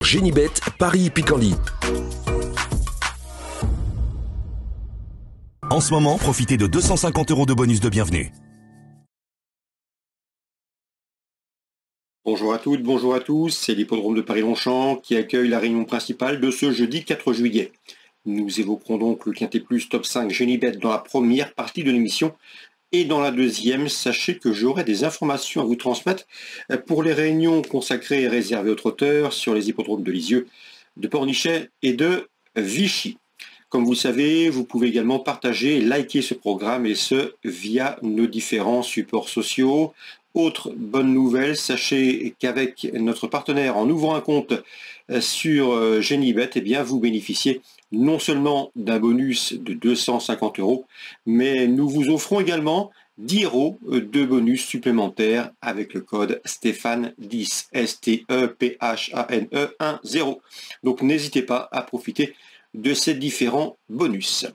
Génibet, Paris-Picardie. En ce moment, profitez de 250 € de bonus de bienvenue. Bonjour à toutes, bonjour à tous, c'est l'hippodrome de Paris-Longchamp qui accueille la réunion principale de ce jeudi 4 juillet. Nous évoquerons donc le Quintet Plus Top 5 Génibet dans la première partie de l'émission. Et dans la deuxième, sachez que j'aurai des informations à vous transmettre pour les réunions consacrées et réservées aux trotteurs sur les hippodromes de Lisieux, de Pornichet et de Vichy. Comme vous le savez, vous pouvez également partager et liker ce programme et ce via nos différents supports sociaux. Autre bonne nouvelle, sachez qu'avec notre partenaire, en ouvrant un compte sur Génibet, eh bien, vous bénéficiez non seulement d'un bonus de 250 €, mais nous vous offrons également 10 € de bonus supplémentaires avec le code Stéphane10, STEPHANE10. Donc n'hésitez pas à profiter de ces différents bonus.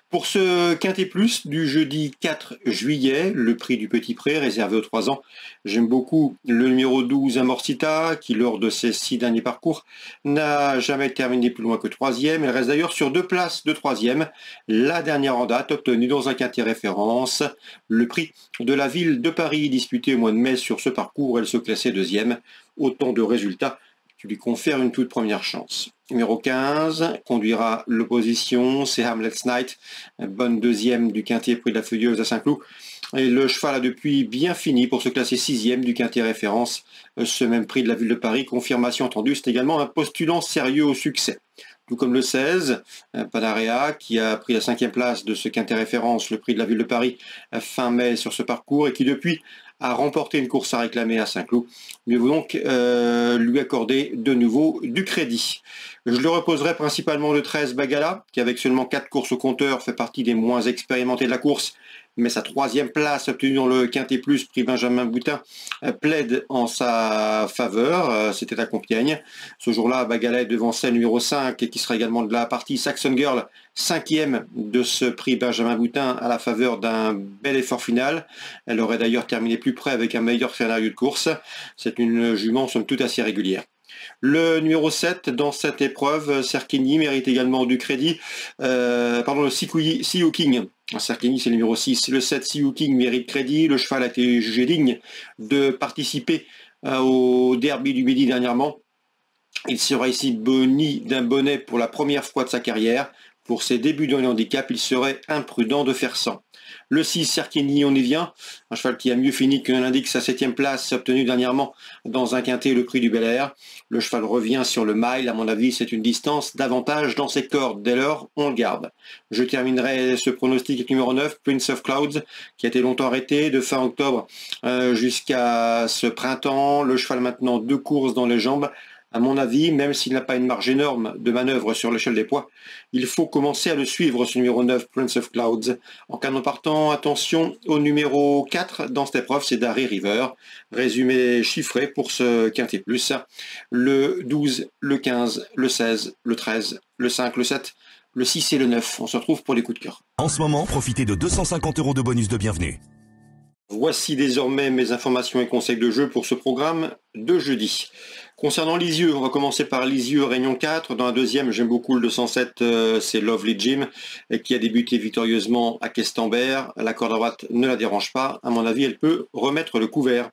Pour ce Quintet Plus du jeudi 4 juillet, le prix du Petit Pré réservé aux 3 ans, j'aime beaucoup le numéro 12 Amorcita qui lors de ses 6 derniers parcours n'a jamais terminé plus loin que 3e. Elle reste d'ailleurs sur 2 places de 3e. La dernière en date obtenue dans un Quintet référence, le prix de la ville de Paris disputé au mois de mai sur ce parcours, elle se classait 2e. Autant de résultats qui lui confère une toute première chance. Numéro 15, conduira l'opposition, c'est Hamlet's Night, bonne deuxième du Quintet Prix de la Feuilleuse à Saint-Cloud. Et le cheval a depuis bien fini pour se classer 6e du Quintet référence, ce même prix de la ville de Paris. Confirmation entendue, c'est également un postulant sérieux au succès. Tout comme le 16, Panarea, qui a pris la 5e place de ce Quintet référence, le prix de la ville de Paris, fin mai sur ce parcours, et qui depuis a remporté une course à réclamer à Saint-Cloud. Mieux vaut donc lui accorder de nouveau du crédit. Je le reposerai principalement le 13 Bagala, qui avec seulement 4 courses au compteur fait partie des moins expérimentés de la course, mais sa 3e place obtenue dans le Quintet Plus prix Benjamin Boutin plaide en sa faveur. C'était à Compiègne. Ce jour-là, Bagala est devant celle numéro 5 et qui sera également de la partie Saxon Girl, 5e de ce prix Benjamin Boutin à la faveur d'un bel effort final. Elle aurait d'ailleurs terminé plus près avec un meilleur scénario de course. C'est une jument somme toute assez régulière. Le numéro 7 dans cette épreuve, Serkini, mérite également du crédit. Le See King. Serkini, c'est le numéro 6. Le 7, See King mérite crédit. Le cheval a été jugé digne de participer au derby du Midi dernièrement. Il sera ici boni d'un bonnet pour la première fois de sa carrière. Pour ses débuts dans les handicaps, il serait imprudent de faire sans. Le 6, Serkini, on y vient. Un cheval qui a mieux fini que l'indique sa 7e place, obtenue dernièrement dans un quintet, le prix du Bel Air. Le cheval revient sur le mile. À mon avis, c'est une distance davantage dans ses cordes. Dès lors, on le garde. Je terminerai ce pronostic avec numéro 9, Prince of Clouds, qui a été longtemps arrêté, de fin octobre jusqu'à ce printemps. Le cheval maintenant 2 courses dans les jambes. À mon avis, même s'il n'a pas une marge énorme de manœuvre sur l'échelle des poids, il faut commencer à le suivre, ce numéro 9, Prince of Clouds. En canon partant, attention au numéro 4 dans cette épreuve, c'est Darry River. Résumé chiffré pour ce Quintet Plus. Le 12, le 15, le 16, le 13, le 5, le 7, le 6 et le 9. On se retrouve pour les coups de cœur. En ce moment, profitez de 250 € de bonus de bienvenue. Voici désormais mes informations et conseils de jeu pour ce programme de jeudi. Concernant Lisieux, on va commencer par Lisieux Réunion 4. Dans la deuxième, j'aime beaucoup le 207, c'est Lovely Jim, qui a débuté victorieusement à Questembert. La corde à droite ne la dérange pas. À mon avis, elle peut remettre le couvert.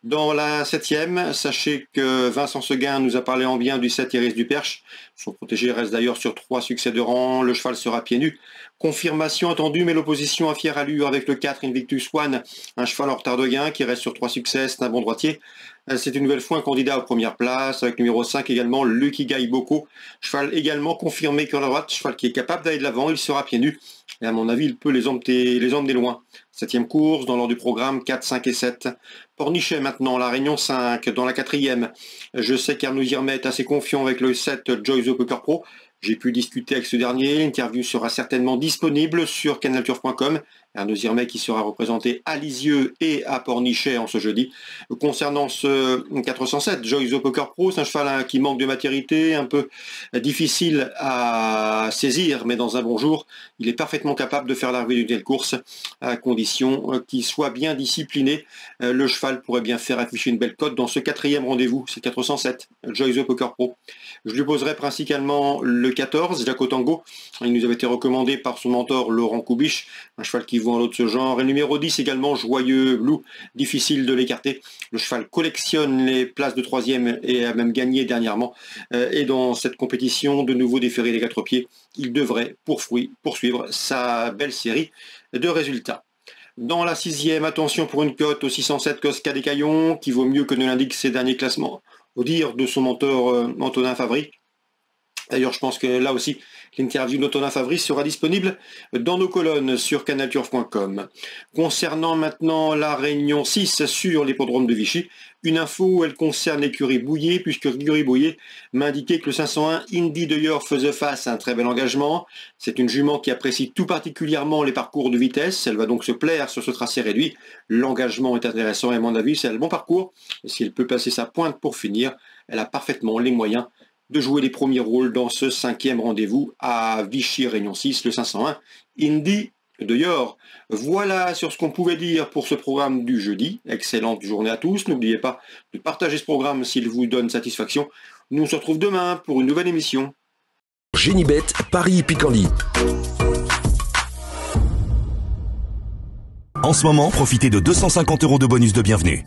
Dans la 7e, sachez que Vincent Seguin nous a parlé en bien du 7 Iris du Perche. Son protégé reste d'ailleurs sur 3 succès de rang. Le cheval sera pieds nus. Confirmation attendue, mais l'opposition à fière allure avec le 4 Invictus One, un cheval en retard de gain qui reste sur 3 succès, c'est un bon droitier. C'est une nouvelle fois un candidat aux premières places, avec numéro 5 également, Lucky Guy Boko. Cheval également confirmé que la droite, cheval qui est capable d'aller de l'avant, il sera pieds nus. Et à mon avis, il peut les emmener loin. 7e course, dans l'ordre du programme, 4, 5 et 7. Pornichet maintenant, la Réunion 5, dans la 4e. Je sais qu'Arnaud Girmet est assez confiant avec le 7 Joyce Poker Pro. J'ai pu discuter avec ce dernier. L'interview sera certainement disponible sur canalturf.com Un Zirmay qui sera représenté à Lisieux et à Pornichet en ce jeudi. Concernant ce 407, Joy the Poker Pro, c'est un cheval qui manque de maturité, un peu difficile à saisir, mais dans un bon jour, il est parfaitement capable de faire l'arrivée d'une telle course, à condition qu'il soit bien discipliné. Le cheval pourrait bien faire afficher une belle cote dans ce 4e rendez-vous, c'est 407, Joy the Poker Pro. Je lui poserai principalement le 14, Jaco Tango. Il nous avait été recommandé par son mentor Laurent Coubiche, un cheval qui vaut un lot de ce genre. Et numéro 10 également, Joyeux Blue, difficile de l'écarter. Le cheval collectionne les places de 3e et a même gagné dernièrement. Et dans cette compétition, de nouveau déféré des 4 pieds, il devrait poursuivre sa belle série de résultats. Dans la 6e, attention pour une cote au 607 Cosca des Caillons, qui vaut mieux que ne l'indiquent ses derniers classements, au dire de son mentor Antonin Favry. D'ailleurs, je pense que là aussi, l'interview d'Antonin Favry sera disponible dans nos colonnes sur canalturf.com. Concernant maintenant la réunion 6 sur l'hippodrome de Vichy, une info, elle concerne l'écurie Bouillet, puisque l'écurie Bouillet m'a indiqué que le 501 Indy d'ailleurs faisait face à un très bel engagement. C'est une jument qui apprécie tout particulièrement les parcours de vitesse. Elle va donc se plaire sur ce tracé réduit. L'engagement est intéressant et à mon avis, c'est le bon parcours. Et si elle peut passer sa pointe pour finir, elle a parfaitement les moyens de jouer les premiers rôles dans ce 5e rendez-vous à Vichy Réunion 6, le 501 Indy de Yor. Voilà sur ce qu'on pouvait dire pour ce programme du jeudi. Excellente journée à tous. N'oubliez pas de partager ce programme s'il vous donne satisfaction. Nous on se retrouve demain pour une nouvelle émission. Génibet, Paris Picorly. En ce moment, profitez de 250 € de bonus de bienvenue.